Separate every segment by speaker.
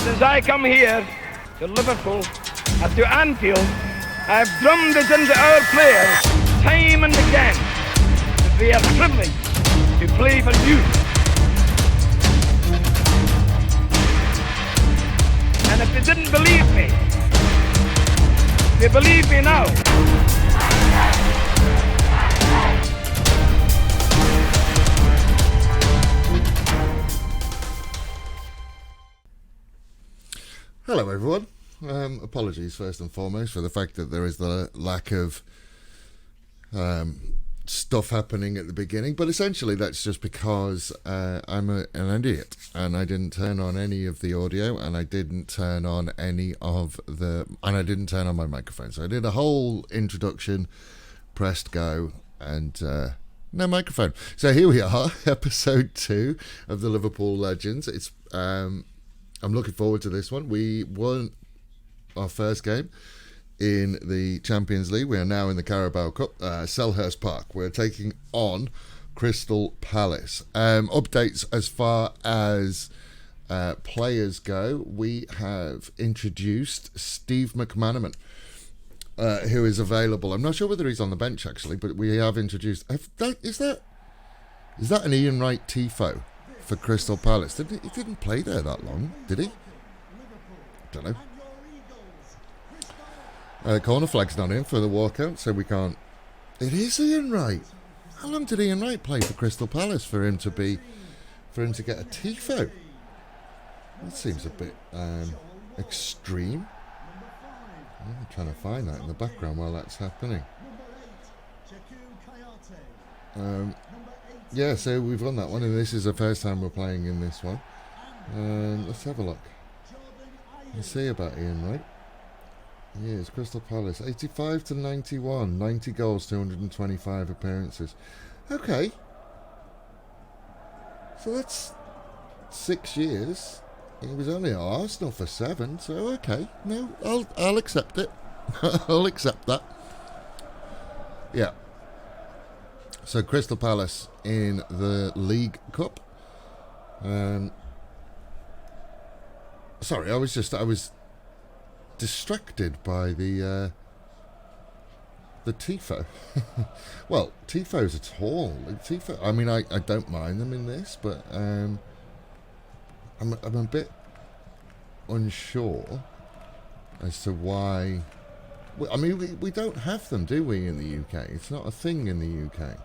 Speaker 1: Since I come here to Liverpool and to Anfield, I've drummed it into our players time and again that we are privileged to play for you. And if they didn't believe me, they believe me now.
Speaker 2: Hello everyone. Apologies first and foremost for the fact that there is the lack of stuff happening at the beginning, but essentially that's just because I'm an idiot and I didn't turn on any of the audio and I didn't turn on I didn't turn on my microphone. So I did a whole introduction, pressed go, and no microphone. So here we are, episode 2 of the Liverpool Legends. It's I'm looking forward to this one. We won our first game in the Champions League. We are now in the Carabao Cup, Selhurst Park. We're taking on Crystal Palace. Updates as far as players go. We have introduced Steve McManaman, who is available. I'm not sure whether he's on the bench actually, but we have introduced. Is that an Ian Wright Tifo for Crystal Palace? He didn't play there that long, did he? Don't know. Corner flag's not in for the walkout, so we can't. It is Ian Wright. How long did Ian Wright play for Crystal Palace for him to get a Tifo? That seems a bit extreme. I'm trying to find that in the background while that's happening. Yeah, so we've won that one, and this is the first time we're playing in this one. Let's have a look. Let's see about Ian Wright. Yes, Crystal Palace, 85 to 91, 90 goals, 225 appearances. Okay. So that's 6 years. He was only at Arsenal for 7, so okay. No, I'll accept it. I'll accept that. Yeah. So Crystal Palace in the League Cup. Sorry, I was distracted by the Tifo. Well, Tifos are tall. Tifo. I mean, I don't mind them in this, but I'm a bit unsure as to why. I mean, we don't have them, do we, in the UK? It's not a thing in the UK.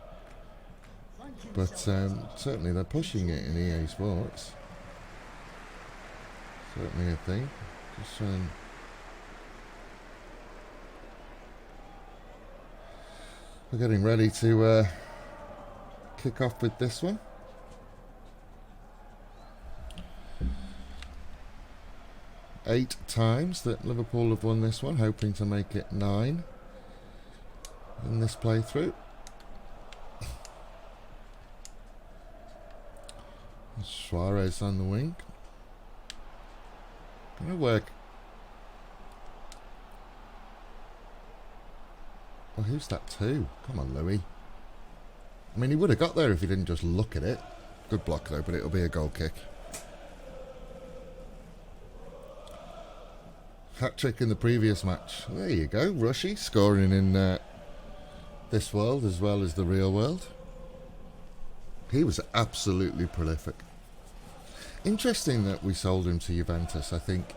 Speaker 2: But certainly they're pushing it in EA Sports. Certainly a thing. Just we're getting ready to kick off with this one. Eight times that Liverpool have won this one, hoping to make it 9 in this playthrough. Suarez on the wing. Gonna work. Well, who's that to? Come on, Louis. I mean, he would have got there if he didn't just look at it. Good block though, but it'll be a goal kick. Hat-trick in the previous match. There you go. Rushy scoring in this world as well as the real world. He was absolutely prolific. Interesting that we sold him to Juventus. I think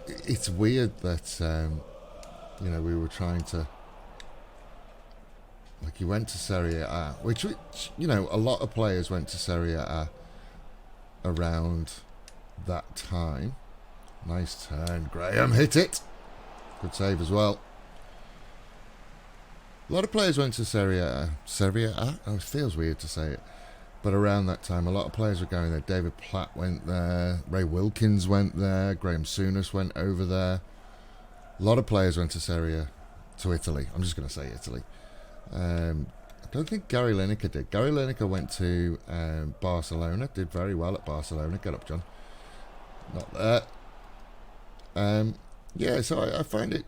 Speaker 2: it's weird that we were trying to, like, he went to Serie A, which a lot of players went to Serie A around that time. Nice turn, Graham hit it. Good save as well. A lot of players went to Serie A. Oh, it feels weird to say it. But around that time, a lot of players were going there. David Platt went there. Ray Wilkins went there. Graham Souness went over there. A lot of players went to Italy. I'm just going to say Italy. I don't think Gary Lineker did. Gary Lineker went to Barcelona. Did very well at Barcelona. Get up, John. Not there. Yeah, so I find it.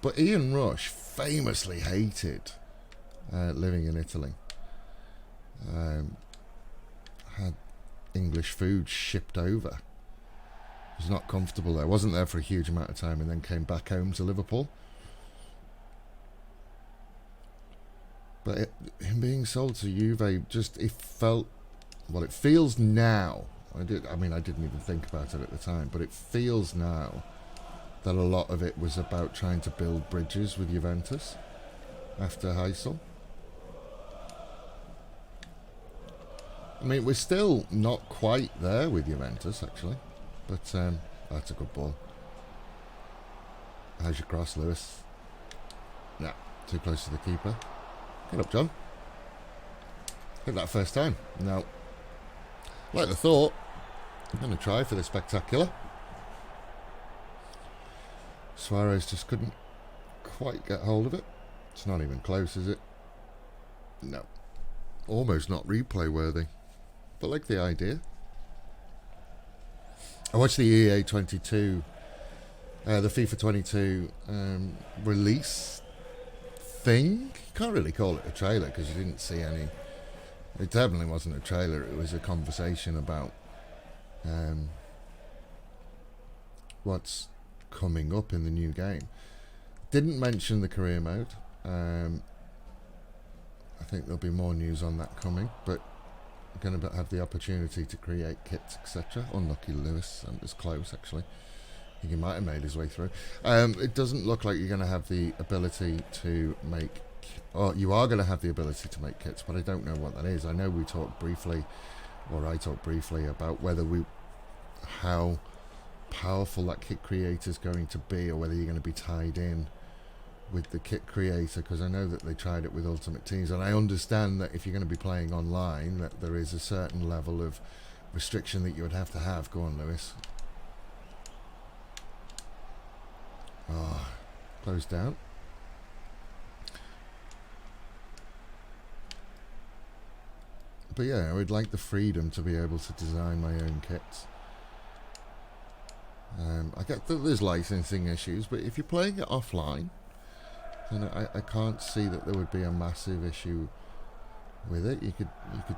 Speaker 2: But Ian Rush famously hated living in Italy. Had English food shipped over. Was not comfortable there. Wasn't there for a huge amount of time, and then came back home to Liverpool. But him being sold to Juve, it felt, well, it feels now. I didn't even think about it at the time, but it feels now that a lot of it was about trying to build bridges with Juventus after Heysel. I mean, we're still not quite there with Juventus, actually. But that's a good ball. How's your cross, Lewis? Nah, too close to the keeper. Get up, John. Hit that first time. No. Like the thought. I'm going to try for the spectacular. Suarez just couldn't quite get hold of it. It's not even close, is it? No. Almost not replay worthy. But like the idea. I watched the EA 22, the FIFA 22 release thing. You can't really call it a trailer because you didn't see any. It definitely wasn't a trailer. It was a conversation about what's coming up in the new game. Didn't mention the career mode. I think there'll be more news on that coming, but I'm going to have the opportunity to create kits, etc. Unlucky Lewis, it's close actually. I think he might have made his way through. It doesn't look like you're going to have the ability to make, or you are going to have the ability to make kits, but I don't know what that is. I know we talked briefly, or I talked briefly about how powerful that kit creator is going to be, or whether you're going to be tied in with the kit creator, because I know that they tried it with Ultimate Teams, and I understand that if you're going to be playing online, that there is a certain level of restriction that you would have to have. Go on, Lewis. Closed down. But yeah, I would like the freedom to be able to design my own kits. I get that there's licensing issues, but if you're playing it offline, then I can't see that there would be a massive issue with it. You could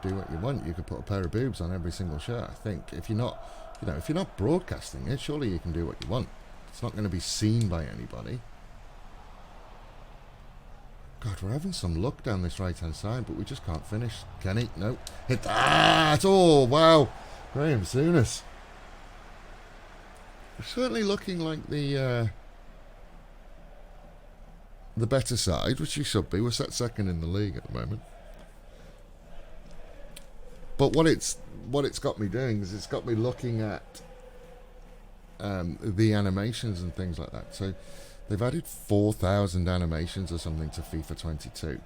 Speaker 2: do what you want. You could put a pair of boobs on every single shirt. I think if you're not broadcasting it, surely you can do what you want. It's not going to be seen by anybody. God, we're having some luck down this right-hand side, but we just can't finish. Kenny, no. Hit that! Oh, wow. Graham Souness. Certainly looking like the better side, which he should be. We're set second in the league at the moment. But what it's got me doing is it's got me looking at the animations and things like that. So they've added 4,000 animations or something to FIFA 22.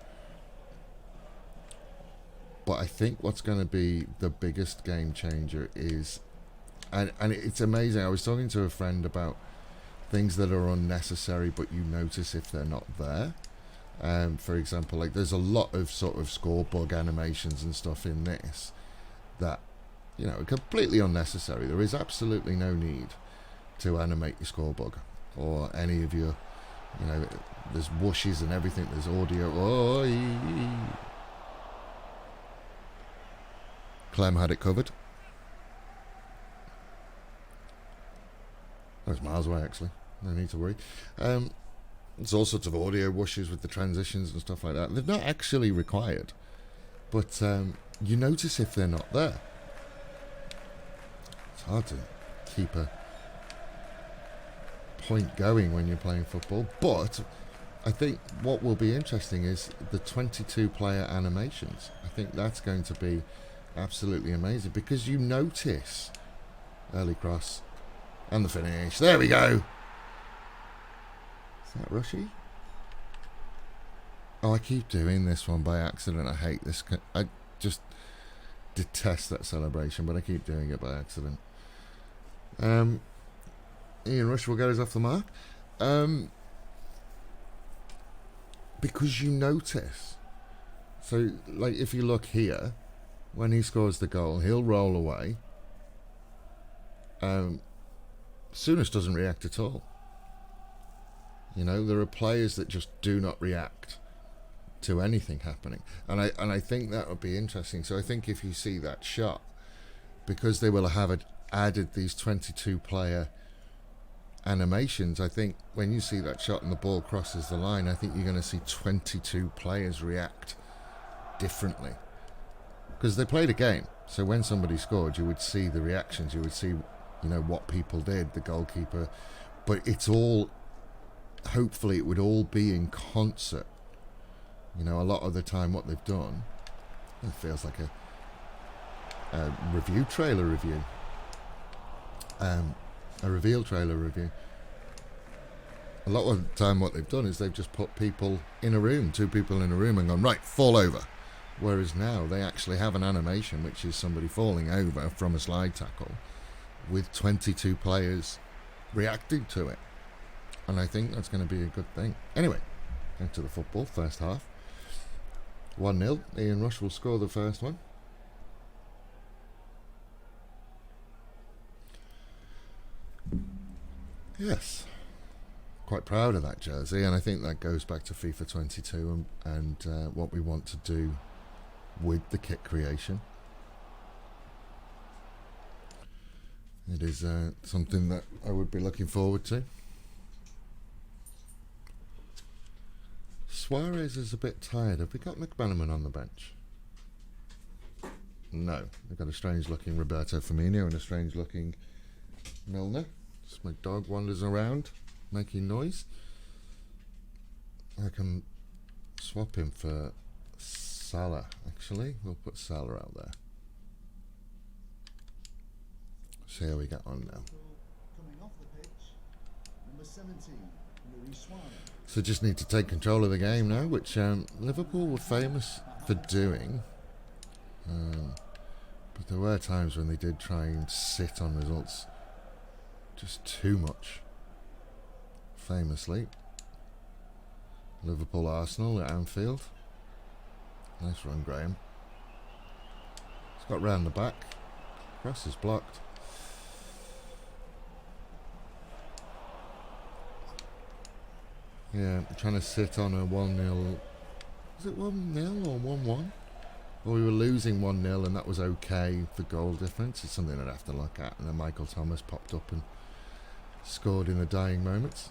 Speaker 2: But I think what's going to be the biggest game changer is, and it's amazing. I was talking to a friend about things that are unnecessary, but you notice if they're not there. For example, like there's a lot of sort of score bug animations and stuff in this that, are completely unnecessary. There is absolutely no need to animate your score bug or any of your, there's whooshes and everything. There's audio. Clem had it covered. That was miles away, actually. No need to worry. There's all sorts of audio whooshes with the transitions and stuff like that. They're not actually required, but you notice if they're not there. It's hard to keep a point going when you're playing football, but I think what will be interesting is the 22-player animations. I think that's going to be absolutely amazing, because you notice early cross and the finish. There we go. Is that Rushy? Oh, I keep doing this one by accident. I hate this. I just detest that celebration, but I keep doing it by accident. Ian Rush will get us off the mark. Because you notice. So, like, if you look here, when he scores the goal, he'll roll away. Souness doesn't react at all. There are players that just do not react to anything happening, and I think that would be interesting. So I think if you see that shot, because they will have added these 22-player animations, I think when you see that shot and the ball crosses the line, I think you're going to see 22 players react differently. Because they played a game, so when somebody scored, you would see the reactions, you would see, what people did, the goalkeeper, but it's all, hopefully it would all be in concert. A lot of the time what they've done, it feels like a review trailer review. A reveal trailer review. A lot of the time what they've done is they've just put people in a room, 2 people in a room, and gone, right, fall over. Whereas now they actually have an animation which is somebody falling over from a slide tackle with 22 players reacting to it. And I think that's going to be a good thing. Anyway, into the football, first half. 1-0. Ian Rush will score the first one. Yes, quite proud of that jersey, and I think that goes back to FIFA 22 and what we want to do with the kit creation. It is something that I would be looking forward to. Suarez is a bit tired. Have we got McManaman on the bench? No. We've got a strange-looking Roberto Firmino and a strange-looking Milner. My dog wanders around making noise. I can swap him for Salah, actually. We'll put Salah out there. See how we get on now.
Speaker 3: Coming off the pitch, number 17, Luis Suarez.
Speaker 2: So just need to take control of the game now, which Liverpool were famous for doing. But there were times when they did try and sit on results just too much. Famously, Liverpool-Arsenal at Anfield. Nice run, Graham. It's got round the back. Cross is blocked. Yeah, I'm trying to sit on a 1-0. Is it 1-0 or 1-1? Well, we were losing 1-0 and that was okay for goal difference. It's something I'd have to look at. And then Michael Thomas popped up and scored in the dying moments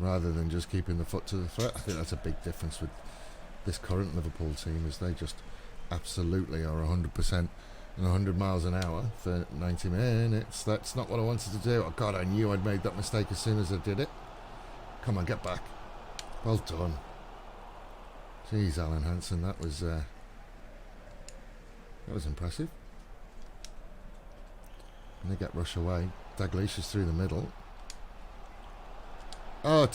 Speaker 2: rather than just keeping the foot to the threat. I think that's a big difference with this current Liverpool team, is they just absolutely are 100% and 100 miles an hour for 90 minutes. That's not what I wanted to do. Oh God, I knew I'd made that mistake as soon as I did it. Come on, get back. Well done. Jeez, Alan Hansen, that was impressive. And they get Rush away. Dalglish is through the middle. Oh,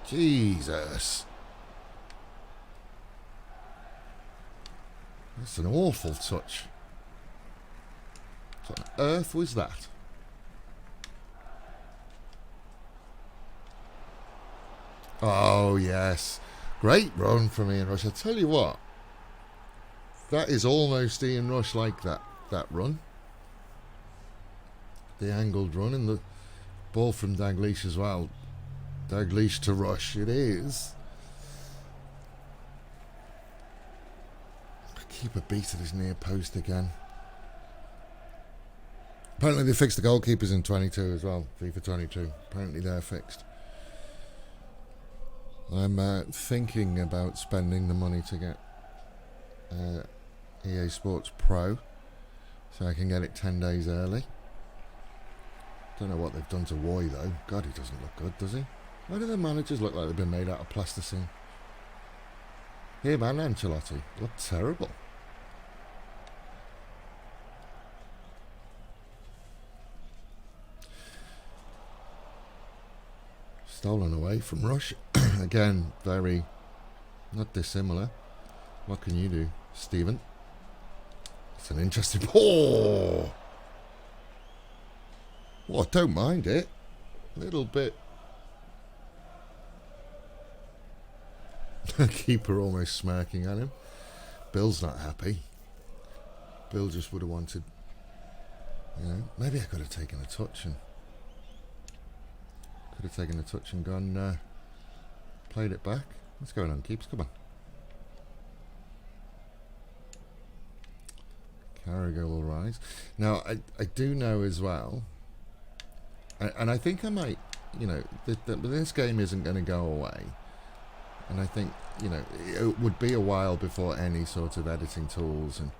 Speaker 2: Jesus. That's an awful touch. What on earth was that? Oh, yes. Great run from Ian Rush. I tell you what. That is almost Ian Rush like that run. The angled run and the ball from Dalglish as well. Dalglish to Rush, it is. Keeper beat at his near post again. Apparently they fixed the goalkeepers in 22 as well. FIFA 22. Apparently they're fixed. I'm thinking about spending the money to get EA Sports Pro so I can get it 10 days early. Don't know what they've done to Roy though. God, he doesn't look good, does he? Why do the managers look like they've been made out of plasticine? Him and Ancelotti look terrible. Stolen away from Rush. Again, very not dissimilar. What can you do, Stephen? It's an interesting... Oh! Well, I don't mind it. A little bit. Keeper almost smirking at him. Bill's not happy. Bill just would have wanted... maybe I could have taken a touch and... gone... played it back. What's going on, Keeps? Come on. Carragher will rise. Now, I do know as well, and I think I might, this game isn't going to go away. And I think, it would be a while before any sort of editing tools and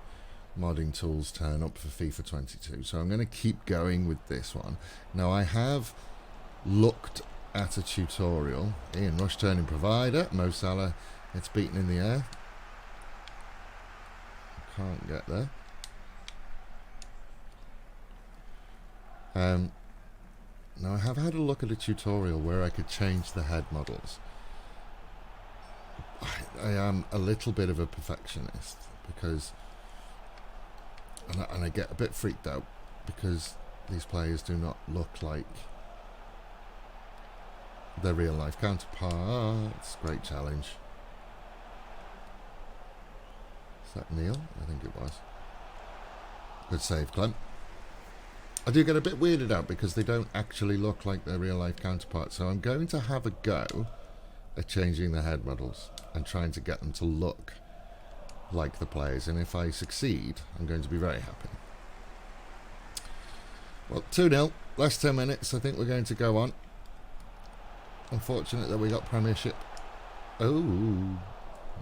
Speaker 2: modding tools turn up for FIFA 22. So I'm going to keep going with this one. Now, I have looked at a tutorial. Ian Rush turning provider. Mo Salah gets beaten in the air. Can't get there. Now I have had a look at a tutorial where I could change the head models. I am a little bit of a perfectionist because, and I get a bit freaked out because these players do not look like their real life counterparts. Great challenge. Is that Neil? I think it was. Good save, Clem. I do get a bit weirded out because they don't actually look like their real life counterparts. So I'm going to have a go at changing the head models and trying to get them to look like the players. And if I succeed, I'm going to be very happy. Well, 2-0. Last 10 minutes. I think we're going to go on. Unfortunate that we got Premiership. Oh,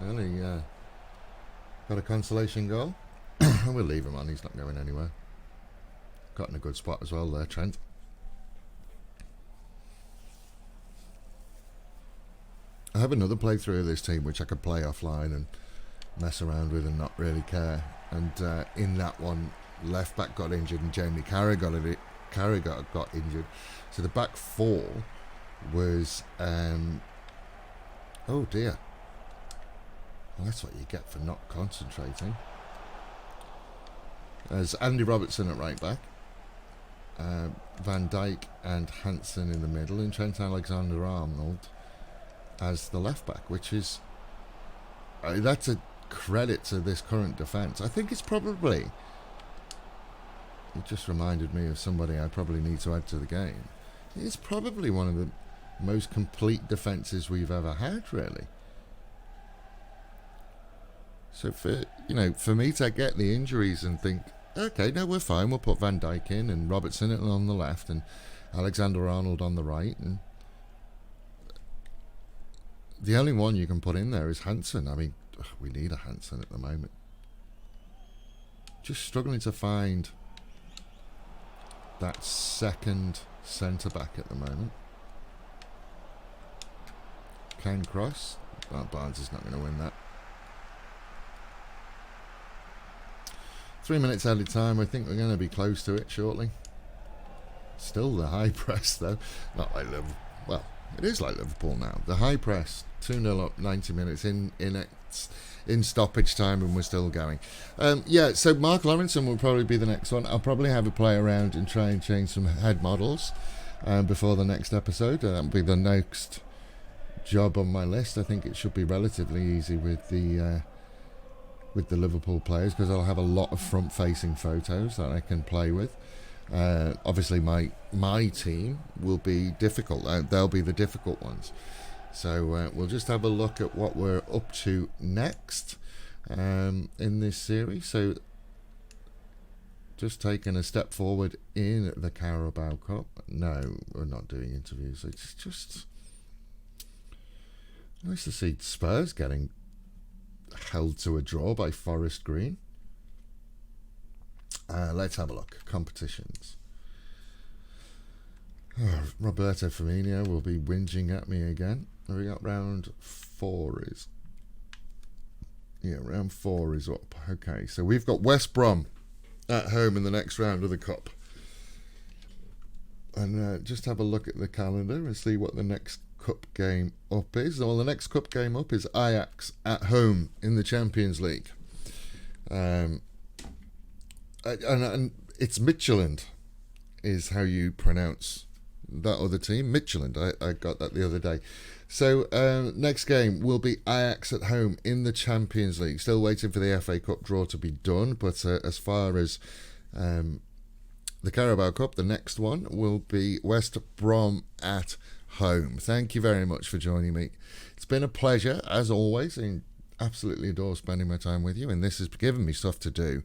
Speaker 2: nearly got a consolation goal. We'll leave him on. He's not going anywhere. Got in a good spot as well there, Trent. I have another playthrough of this team which I could play offline and mess around with and not really care. And in that one, left back got injured and Jamie Carragher got injured. So the back four was oh dear. Well, that's what you get for not concentrating. There's Andy Robertson at right back. Van Dijk and Hansen in the middle, and Trent Alexander-Arnold as the left back, which is that's a credit to this current defence. I think it's probably, it just reminded me of somebody I probably need to add to the game. It's probably one of the most complete defences we've ever had, really. So for me to get the injuries and think, okay, no, we're fine. We'll put Van Dijk in and Robertson on the left and Alexander-Arnold on the right. And the only one you can put in there is Hansen. I mean, we need a Hansen at the moment. Just struggling to find that second centre-back at the moment. Can cross. Well, Barnes is not going to win that. 3 minutes added time. I think we're going to be close to it shortly. Still the high press, though. Not like Liverpool. Well, it is like Liverpool now. The high press, 2-0 up, 90 minutes in stoppage time, and we're still going. So Mark Lawrenson will probably be the next one. I'll probably have a play around and try and change some head models before the next episode. That'll be the next job on my list. I think it should be relatively easy with the Liverpool players because I'll have a lot of front-facing photos that I can play with. Obviously, my team will be difficult. They'll be the difficult ones. So we'll just have a look at what we're up to next in this series. So just taking a step forward in the Carabao Cup. No, we're not doing interviews. It's just nice to see Spurs getting held to a draw by Forest Green. Let's have a look. Competitions. Roberto Firmino will be whinging at me again. We got round 4 is. Yeah, round 4 is up. Okay, so we've got West Brom at home in the next round of the Cup. And just have a look at the calendar and see what the next Cup game up is. Well, the next Cup game up is Ajax at home in the Champions League. And it's Midtjylland is how you pronounce that other team. Midtjylland. I got that the other day. So next game will be Ajax at home in the Champions League. Still waiting for the FA Cup draw to be done, but as far as the Carabao Cup, the next one will be West Brom at home. Thank you very much for joining me. It's been a pleasure, as always, and absolutely adore spending my time with you, and this has given me stuff to do.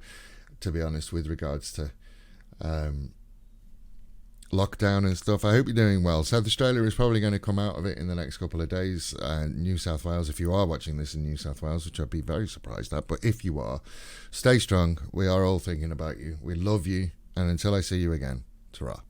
Speaker 2: to be honest, with regards to lockdown and stuff. I hope you're doing well. South Australia is probably going to come out of it in the next couple of days. New South Wales, if you are watching this in New South Wales, which I'd be very surprised at, but if you are, stay strong. We are all thinking about you. We love you. And until I see you again, ta-ra.